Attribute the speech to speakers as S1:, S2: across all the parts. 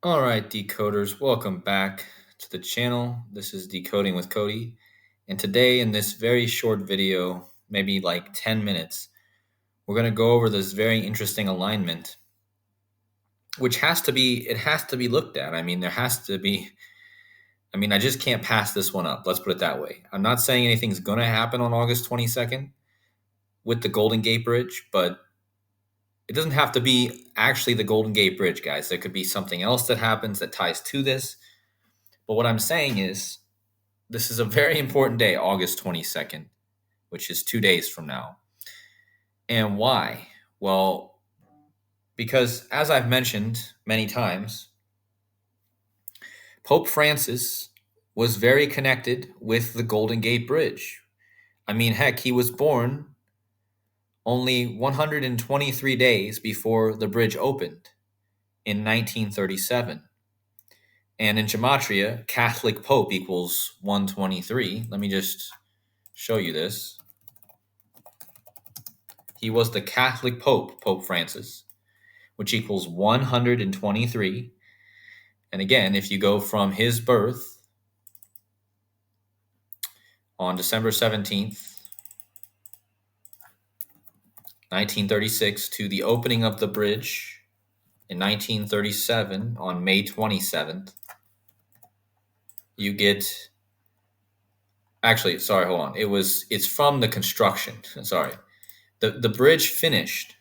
S1: All right, decoders, welcome back to the channel. This is Decoding with Cody. And today, in this very short video, maybe like 10 minutes, we're going to go over this very interesting alignment, which has to be looked at. I just can't pass this one up. Let's put it that way. I'm not saying anything's going to happen on August 22nd with the Golden Gate Bridge, but it doesn't have to be actually the Golden Gate Bridge, guys. There could be something else that happens that ties to this. But what I'm saying is, this is a very important day, August 22nd, which is 2 days from now. And why? Well, because as I've mentioned many times, Pope Francis was very connected with the Golden Gate Bridge. I mean, heck, he was born only 123 days before the bridge opened in 1937. And in Gematria, Catholic Pope equals 123. Let me just show you this. He was the Catholic Pope, Pope Francis, which equals 123. And again, if you go from his birth on December 17th, 1936, to the opening of the bridge in 1937 on May 27th, you get... Actually, sorry, hold on. It's from the construction. Sorry. The bridge finished.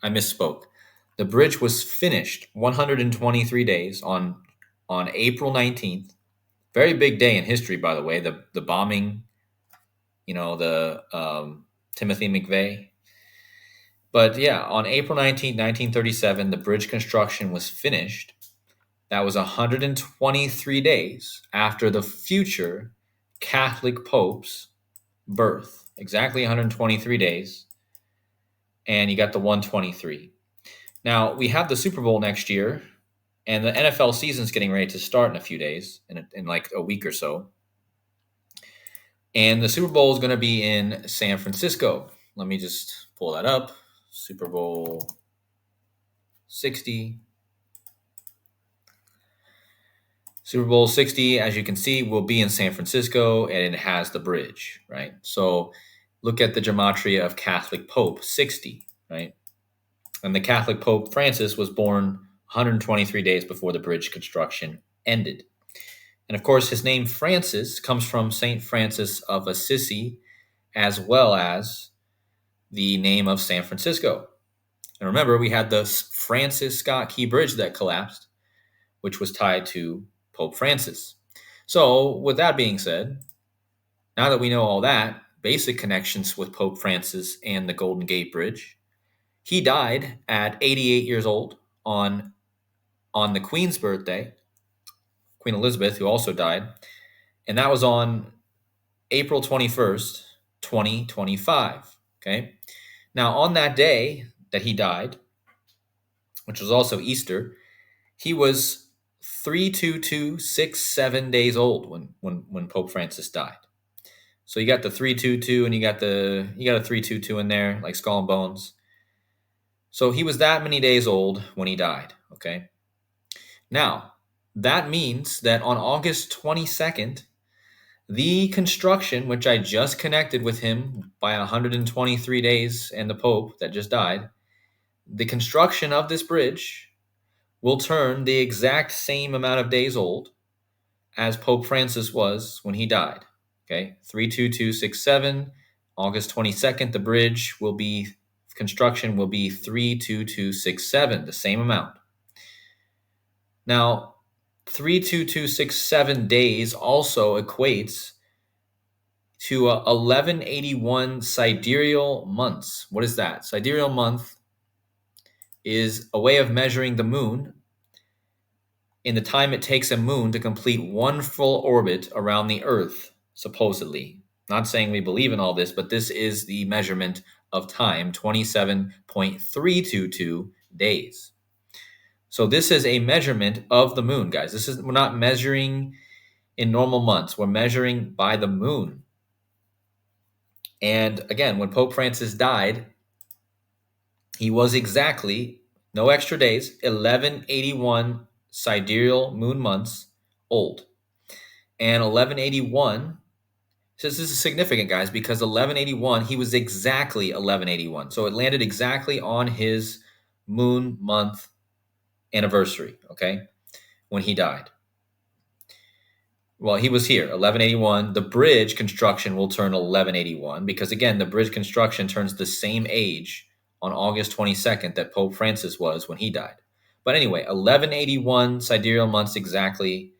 S1: I misspoke. The bridge was finished 123 days on April 19th. Very big day in history, by the way. The bombing, the Timothy McVeigh. But yeah, on April 19th, 1937, the bridge construction was finished. That was 123 days after the future Catholic Pope's birth. Exactly 123 days. And you got the 123. Now, we have the Super Bowl next year, and the NFL season's getting ready to start in a few days, in like a week or so. And the Super Bowl is going to be in San Francisco. Let me just pull that up. Super Bowl 60. Super Bowl 60, as you can see, will be in San Francisco, and it has the bridge, right? So look at the gematria of Catholic Pope, 60, right? And the Catholic Pope Francis was born 123 days before the bridge construction ended. And of course, his name Francis comes from St. Francis of Assisi, as well as the name of San Francisco. And remember, we had the Francis Scott Key Bridge that collapsed, which was tied to Pope Francis. So with that being said, now that we know all that, basic connections with Pope Francis and the Golden Gate Bridge, he died at 88 years old on the Queen's birthday, Queen Elizabeth, who also died, and that was on April 21st, 2025, okay? Now, on that day that he died, which was also Easter, he was 32267 days old when Pope Francis died. So you got the 322 and you got a 322 in there, like Skull and Bones. So he was that many days old when he died, okay? Now, that means that on August 22nd, the construction, which I just connected with him by 123 days and the Pope that just died, the construction of this bridge will turn the exact same amount of days old as Pope Francis was when he died. Okay, 32267, August 22nd, the bridge will be, construction will be 32267, the same amount. Now, 32267 days also equates to 1181 sidereal months. What is that? Sidereal month is a way of measuring the moon in the time it takes a moon to complete one full orbit around the Earth, supposedly. Not saying we believe in all this, but this is the measurement of time, 27.322 days. So this is a measurement of the moon, guys. We're not measuring in normal months. We're measuring by the moon. And again, when Pope Francis died, he was exactly, no extra days, 1181 sidereal moon months old. And 1181, so this is significant, guys, because 1181, he was exactly 1181. So it landed exactly on his moon month anniversary, okay, when he died. Well, he was here, 1181. The bridge construction will turn 1181 because, again, the bridge construction turns the same age on August 22nd that Pope Francis was when he died. But anyway, 1181 sidereal months exactly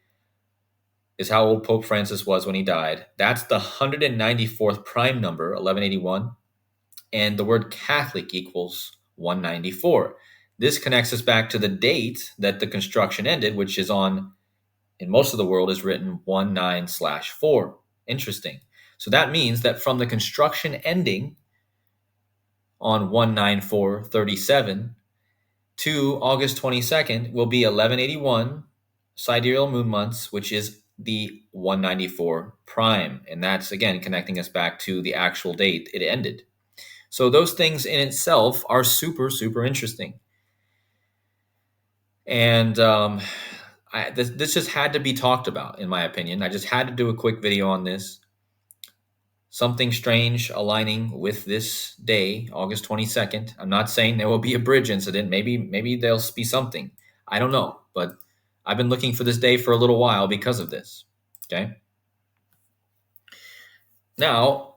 S1: is how old Pope Francis was when he died. That's the 194th prime number, 1181. And the word Catholic equals 194. This connects us back to the date that the construction ended, which is on, in most of the world, is written 19/4. Interesting. So that means that from the construction ending on 19437 to August 22nd will be 1181 sidereal moon months, which is the 194 prime. And that's, again, connecting us back to the actual date it ended. So those things in itself are super, super interesting. And this just had to be talked about, in my opinion. I just had to do a quick video on this. Something strange aligning with this day, August 22nd. I'm not saying there will be a bridge incident. Maybe there'll be something. I don't know. But I've been looking for this day for a little while because of this. Okay. Now,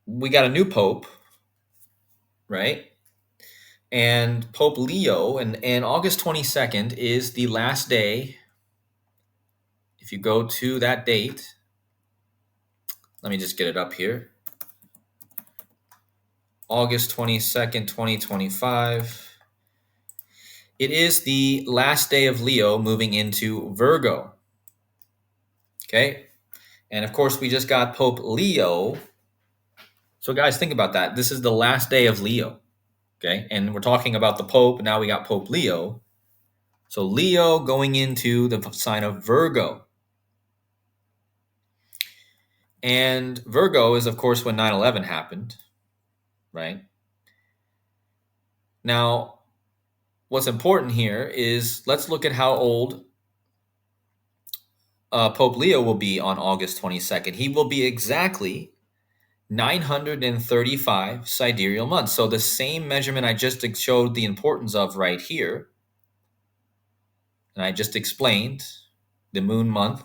S1: we got a new pope, right? And Pope Leo, and August 22nd is the last day. If you go to that date, let me just get it up here. August 22nd, 2025. It is the last day of Leo moving into Virgo. Okay. And of course, we just got Pope Leo. So, guys, think about that. This is the last day of Leo. Okay. And we're talking about the Pope. Now we got Pope Leo. So, Leo going into the sign of Virgo. And Virgo is, of course, when 9/11 happened, right? Now, what's important here is let's look at how old Pope Leo will be on August 22nd. He will be exactly 935 sidereal months. So the same measurement I just showed the importance of right here, and I just explained the moon month.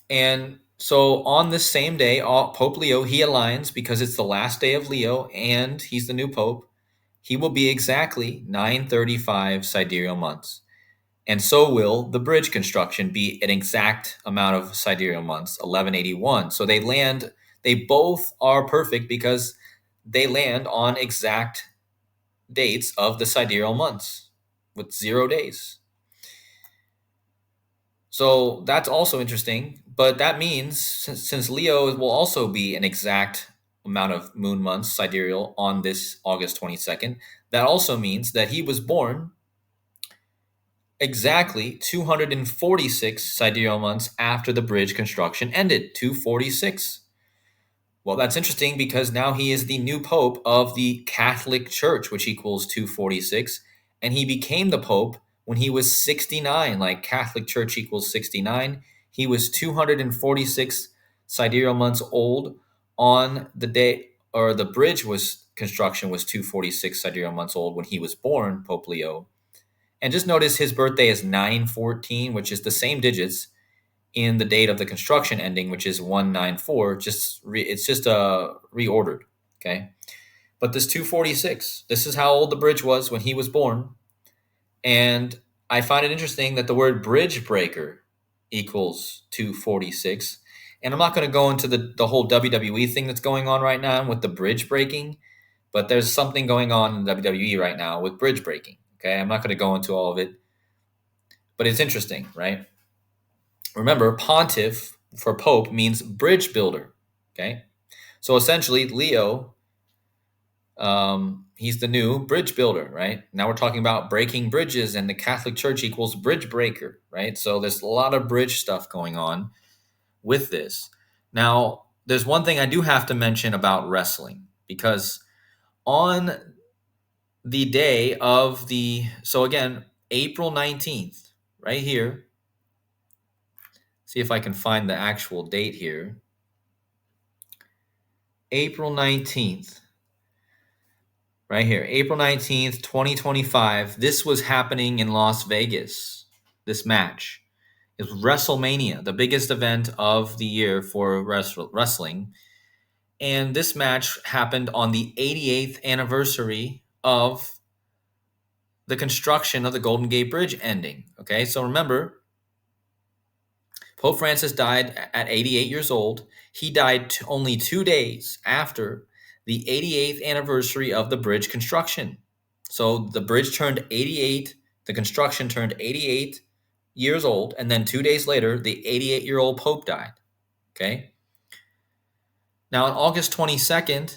S1: And so on this same day, Pope Leo, he aligns because it's the last day of Leo and he's the new pope. He will be exactly 935 sidereal months. And so will the bridge construction be an exact amount of sidereal months, 1181. So they both are perfect because they land on exact dates of the sidereal months with 0 days. So that's also interesting. But that means since Leo will also be an exact amount of moon months sidereal on this August 22nd, that also means that he was born exactly 246 sidereal months after the bridge construction ended. 246. Well, that's interesting because now he is the new pope of the Catholic Church, which equals 246. And he became the pope when he was 69, like Catholic Church equals 69. He was 246 sidereal months old on the day, or the bridge was construction was 246 sidereal months old when he was born, Pope Leo. And just notice his birthday is 9/14, which is the same digits in the date of the construction ending, which is 194. It's just reordered. Okay. But this 246, this is how old the bridge was when he was born. And I find it interesting that the word bridge breaker equals 246. And I'm not going to go into the whole WWE thing that's going on right now with the bridge breaking, but there's something going on in WWE right now with bridge breaking. Okay. I'm not going to go into all of it, but it's interesting, right? Remember, pontiff for pope means bridge builder. Okay. So essentially, Leo, he's the new bridge builder, right? Now we're talking about breaking bridges, and the Catholic Church equals bridge breaker, right? So there's a lot of bridge stuff going on with this. Now, there's one thing I do have to mention about wrestling, because on the day of so again, April 19th, right here. See if I can find the actual date here. April 19th, right here. April 19th, 2025. This was happening in Las Vegas, this match. It was WrestleMania, the biggest event of the year for wrestling. And this match happened on the 88th anniversary of the construction of the Golden Gate Bridge ending. Okay, so remember, Pope Francis died at 88 years old. He died only 2 days after the 88th anniversary of the bridge construction. So the bridge turned 88, the construction turned 88 years old, and then 2 days later, the 88-year-old Pope died. Okay? Now, on August 22nd,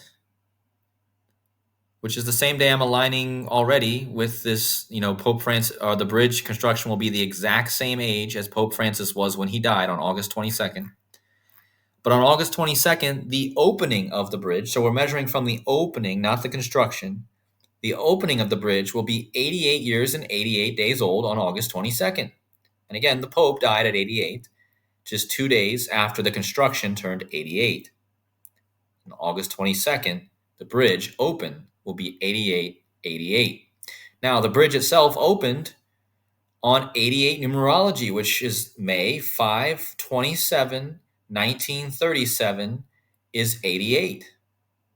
S1: which is the same day I'm aligning already with this, Pope Francis, or the bridge construction will be the exact same age as Pope Francis was when he died on August 22nd. But on August 22nd, the opening of the bridge, so we're measuring from the opening, not the construction, the opening of the bridge will be 88 years and 88 days old on August 22nd. And again, the Pope died at 88, just 2 days after the construction turned 88. On August 22nd, the bridge open will be 8888. Now, the bridge itself opened on 88 numerology, which is May 5, 27, 1937 is 88.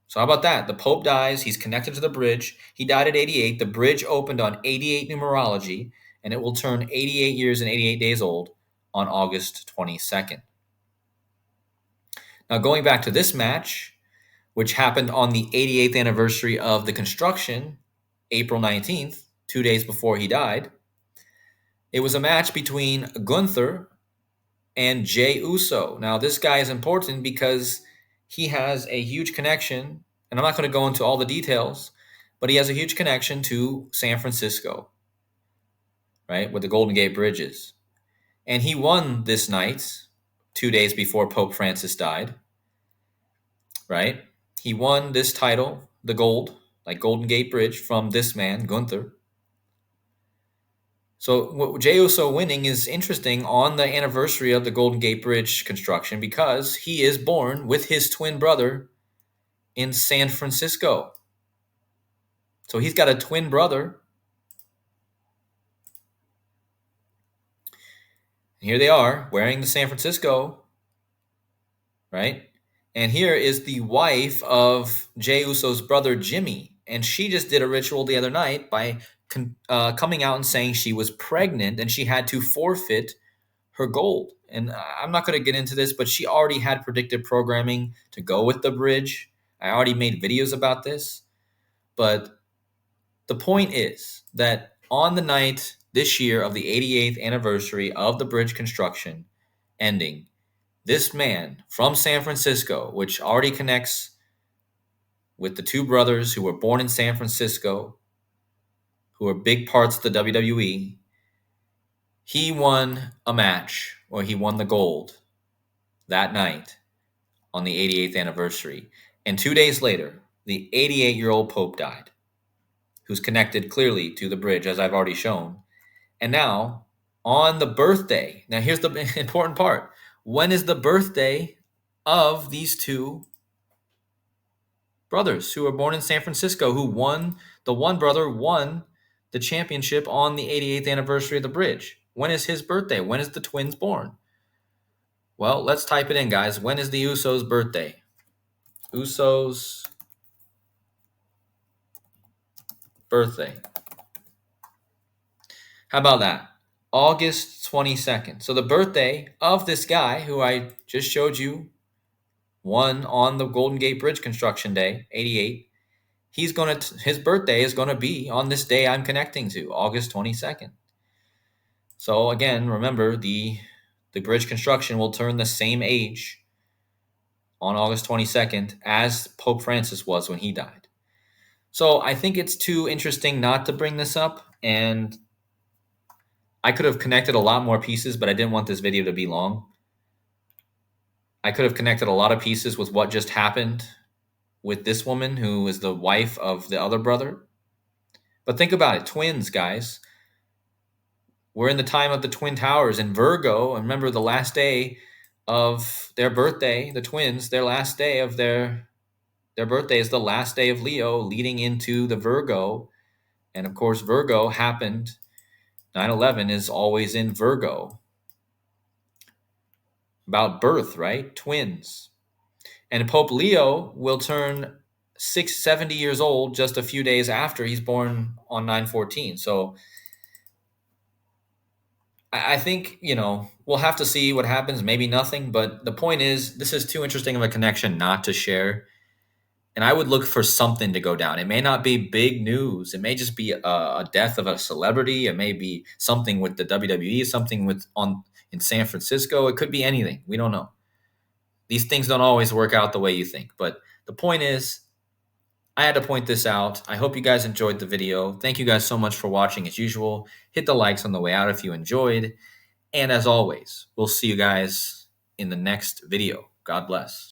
S1: So how about that? The Pope dies, he's connected to the bridge. He died at 88. The bridge opened on 88 numerology, and it will turn 88 years and 88 days old on August 22nd. Now, going back to this match, which happened on the 88th anniversary of the construction, April 19th, 2 days before he died. It was a match between Gunther and Jey Uso. Now, this guy is important because he has a huge connection, and I'm not going to go into all the details, but he has a huge connection to San Francisco, right, where the Golden Gate Bridge is. And he won this night 2 days before Pope Francis died, right? He won this title, the gold, like Golden Gate Bridge, from this man, Gunther. So Jey Uso winning is interesting on the anniversary of the Golden Gate Bridge construction because he is born with his twin brother in San Francisco. So he's got a twin brother. And here they are wearing the San Francisco, right? And here is the wife of Jey Uso's brother, Jimmy. And she just did a ritual the other night by coming out and saying she was pregnant and she had to forfeit her gold. And I'm not going to get into this, but she already had predictive programming to go with the bridge. I already made videos about this. But the point is that on the night this year of the 88th anniversary of the bridge construction ending, this man from San Francisco, which already connects with the two brothers who were born in San Francisco, who are big parts of the WWE, he won a match, or he won the gold that night on the 88th anniversary. And 2 days later, the 88-year-old Pope died, who's connected clearly to the bridge, as I've already shown. And now, on the birthday, now here's the important part. When is the birthday of these two brothers who were born in San Francisco, who won, the one brother won the championship on the 88th anniversary of the bridge? When is his birthday? When is the twins born? Well, let's type it in, guys. When is the Usos' birthday? Usos' birthday. How about that? August 22nd. So the birthday of this guy who I just showed you won on the Golden Gate Bridge construction day, 88. His birthday is going to be on this day I'm connecting to, August 22nd. So again, remember the bridge construction will turn the same age on August 22nd as Pope Francis was when he died. So I think it's too interesting not to bring this up, and I could have connected a lot more pieces, but I didn't want this video to be long. I could have connected a lot of pieces with what just happened with this woman who is the wife of the other brother. But think about it, twins, guys. We're in the time of the Twin Towers in Virgo. And remember, the last day of their birthday, the twins, their last day of their birthday is the last day of Leo, leading into the Virgo. And of course, Virgo happened. 9/11 is always in Virgo. About birth, right? Twins. And Pope Leo will turn 670 years old just a few days after he's born on 9/14. So I think, we'll have to see what happens. Maybe nothing. But the point is, this is too interesting of a connection not to share. And I would look for something to go down. It may not be big news. It may just be a death of a celebrity. It may be something with the WWE, something in San Francisco. It could be anything. We don't know. These things don't always work out the way you think. But the point is, I had to point this out. I hope you guys enjoyed the video. Thank you guys so much for watching as usual. Hit the likes on the way out if you enjoyed. And as always, we'll see you guys in the next video. God bless.